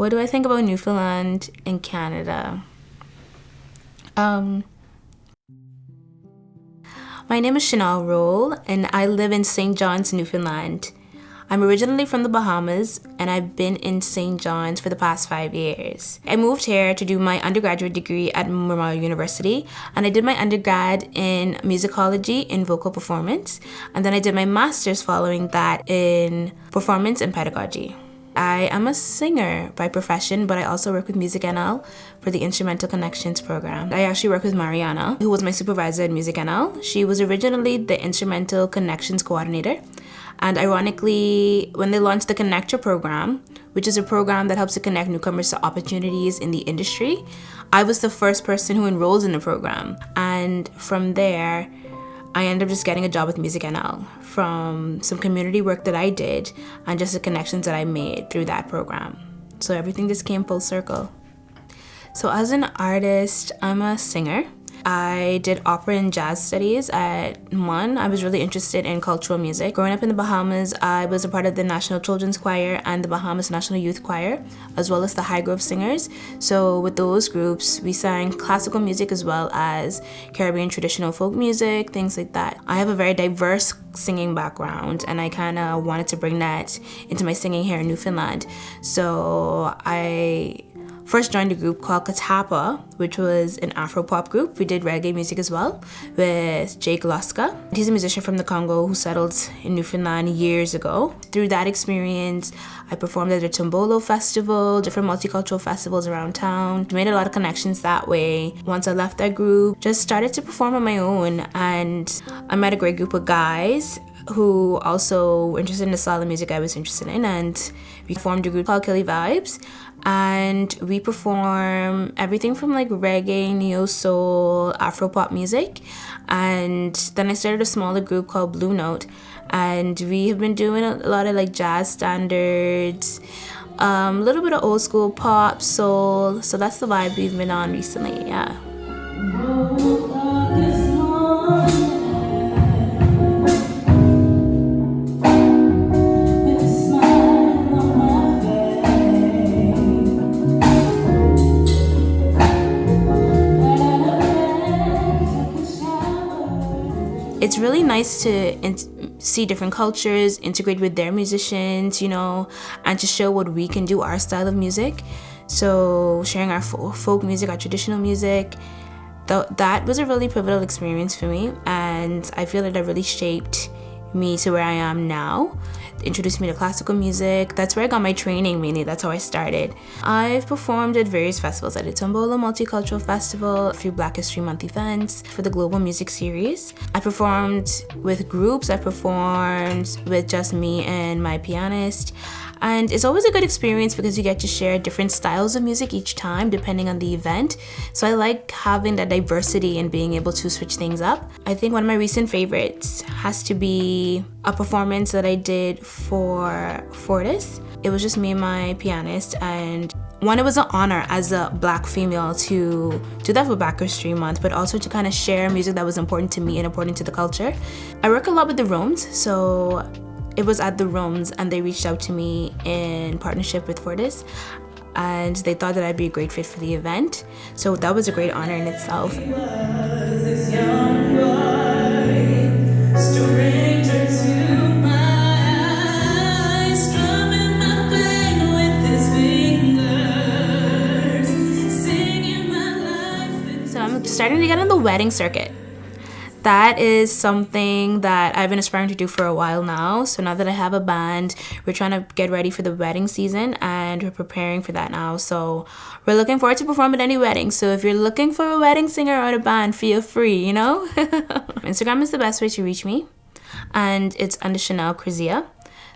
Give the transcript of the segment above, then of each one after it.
What do I think about Newfoundland and Canada? My name is Chanel Rolle, and I live in St. John's, Newfoundland. I'm originally from the Bahamas, and I've been in St. John's for the past 5 years. I moved here to do my undergraduate degree at Rolle University, and I did my undergrad in musicology in vocal performance, and then I did my master's following that in performance and pedagogy. I am a singer by profession, but I also work with MusicNL for the Instrumental Connections program. I actually work with Mariana, who was my supervisor at MusicNL. She was originally the Instrumental Connections coordinator. And ironically, when they launched the Connector program, which is a program that helps to connect newcomers to opportunities in the industry, I was the first person who enrolled in the program. And from there, I ended up just getting a job with MusicNL from some community work that I did and just the connections that I made through that program. So everything just came full circle. So as an artist, I'm a singer. I did opera and jazz studies at MUN. I was really interested in cultural music. Growing up in the Bahamas, I was a part of the National Children's Choir and the Bahamas National Youth Choir, as well as the High Grove Singers. So with those groups, we sang classical music as well as Caribbean traditional folk music, things like that. I have a very diverse singing background, and I kind of wanted to bring that into my singing here in Newfoundland. So I first joined a group called Katapa, which was an Afro-pop group. We did reggae music as well with Jake Luska. He's a musician from the Congo who settled in Newfoundland years ago. Through that experience, I performed at the Tombolo Festival, different multicultural festivals around town. Made a lot of connections that way. Once I left that group, just started to perform on my own, and I met a great group of guys who also were interested in the style of music I was interested in, and we formed a group called Killy Vibes, and we perform everything from like reggae, neo-soul, Afro-pop music. And then I started a smaller group called Blue Note, and we have been doing a lot of like jazz standards, a little bit of old school pop, soul. So that's the vibe we've been on recently, yeah. It's really nice to see different cultures, integrate with their musicians, you know, and to show what we can do, our style of music. So sharing our folk music, our traditional music, that was a really pivotal experience for me, and I feel that it really shaped me to where I am now. Introduced me to classical music. That's where I got my training mainly. That's how I started. I've performed at various festivals. I did Tombolo Multicultural Festival, a few Black History Month events for the Global Music Series. I performed with groups. I performed with just me and my pianist. And it's always a good experience because you get to share different styles of music each time depending on the event. So I like having that diversity and being able to switch things up. I think one of my recent favorites has to be a performance that I did for Fortis. It was just me and my pianist, and one, it was an honor as a Black female to do that for Black History Month, but also to kind of share music that was important to me and important to the culture. I work a lot with the Romes, so it was at the Romes, and they reached out to me in partnership with Fortis, and they thought that I'd be a great fit for the event. So that was a great honor in itself. So I'm starting to get on the wedding circuit. That is something that I've been aspiring to do for a while now. So now that I have a band, we're trying to get ready for the wedding season, and we're preparing for that now. So we're looking forward to perform at any wedding. So if you're looking for a wedding singer or a band, feel free, you know? Instagram is the best way to reach me, and it's under Chanel Crizia.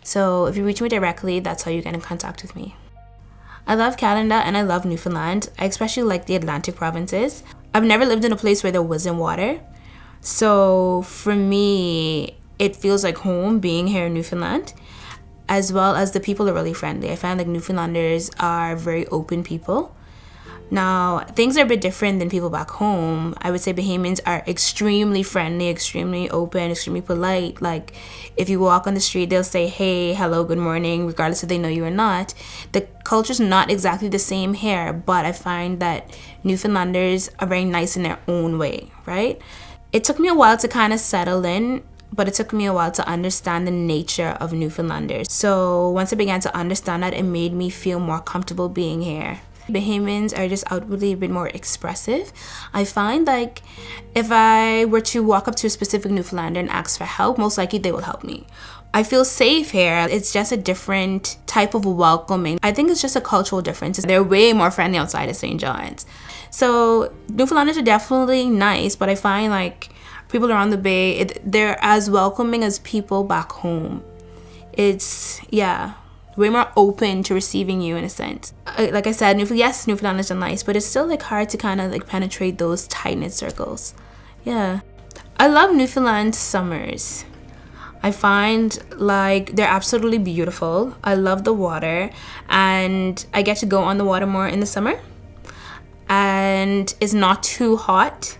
So if you reach me directly, that's how you get in contact with me. I love Canada and I love Newfoundland. I especially like the Atlantic provinces. I've never lived in a place where there wasn't water. So for me, it feels like home being here in Newfoundland, as well as the people are really friendly. I find like Newfoundlanders are very open people. Now, things are a bit different than people back home. I would say Bahamians are extremely friendly, extremely open, extremely polite. Like, if you walk on the street, they'll say, hey, hello, good morning, regardless if they know you or not. The culture's not exactly the same here, but I find that Newfoundlanders are very nice in their own way, right? It took me a while to kind of settle in, but it took me a while to understand the nature of Newfoundlanders. So once I began to understand that, it made me feel more comfortable being here. Bahamians are just outwardly a bit more expressive. I find like if I were to walk up to a specific Newfoundlander and ask for help, most likely they will help me. I feel safe here. It's just a different type of welcoming. I think it's just a cultural difference. They're way more friendly outside of St. John's. So Newfoundlanders are definitely nice, but I find like people around the Bay, they're as welcoming as people back home. It's, yeah, way more open to receiving you in a sense. Like I said, yes, Newfoundlanders are nice, but it's still like hard to kind of like penetrate those tight-knit circles. Yeah. I love Newfoundland summers. I find like they're absolutely beautiful. I love the water, and I get to go on the water more in the summer. And it's not too hot.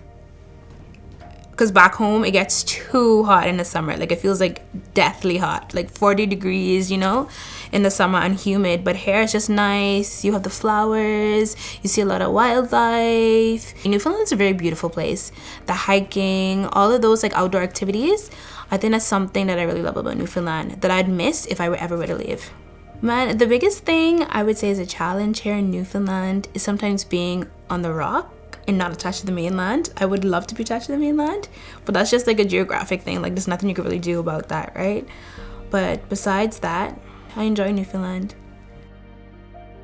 Because back home, it gets too hot in the summer. Like, it feels like deathly hot. Like 40 degrees, you know, in the summer and humid. But here, it's just nice. You have the flowers. You see a lot of wildlife. Newfoundland's a very beautiful place. The hiking, all of those, like, outdoor activities. I think that's something that I really love about Newfoundland that I'd miss if I were ever to leave. Man, the biggest thing I would say is a challenge here in Newfoundland is sometimes being on the rock and not attached to the mainland. I would love to be attached to the mainland, but that's just like a geographic thing. Like, there's nothing you can really do about that, right? But besides that, I enjoy Newfoundland.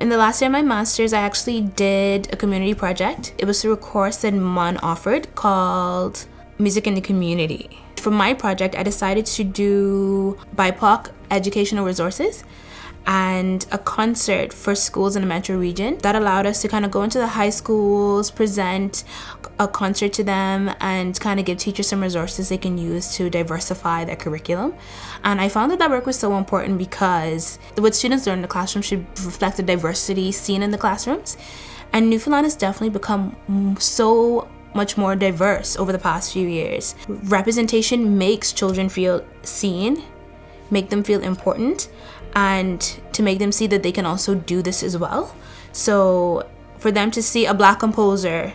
In the last year of my master's, I actually did a community project. It was through a course that MUN offered called Music in the Community. For my project, I decided to do BIPOC educational resources and a concert for schools in the metro region. That allowed us to kind of go into the high schools, present a concert to them, and kind of give teachers some resources they can use to diversify their curriculum. And I found that that work was so important because what students learn in the classroom should reflect the diversity seen in the classrooms. And Newfoundland has definitely become so much more diverse over the past few years. Representation makes children feel seen, make them feel important, and to make them see that they can also do this as well. So for them to see a Black composer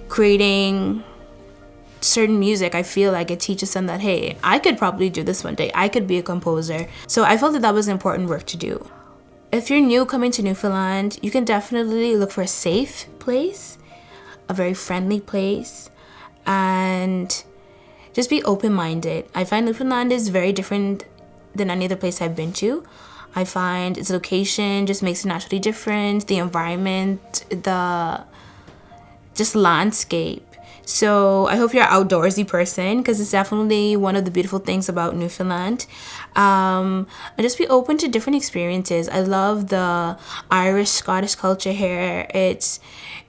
creating certain music, I feel like it teaches them that, hey, I could probably do this one day. I could be a composer. So I felt that that was important work to do. If you're new coming to Newfoundland, you can definitely look for a safe place, a very friendly place, and just be open-minded. I find Newfoundland is very different than any other place I've been to. I find its location just makes it naturally different, the environment, the just landscape. So I hope you're an outdoorsy person, because it's definitely one of the beautiful things about Newfoundland. And just be open to different experiences. I love the Irish, Scottish culture here. It's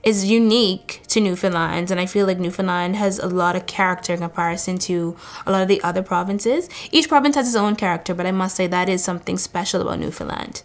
unique to Newfoundland, and I feel like Newfoundland has a lot of character in comparison to a lot of the other provinces. Each province has its own character, but I must say that is something special about Newfoundland.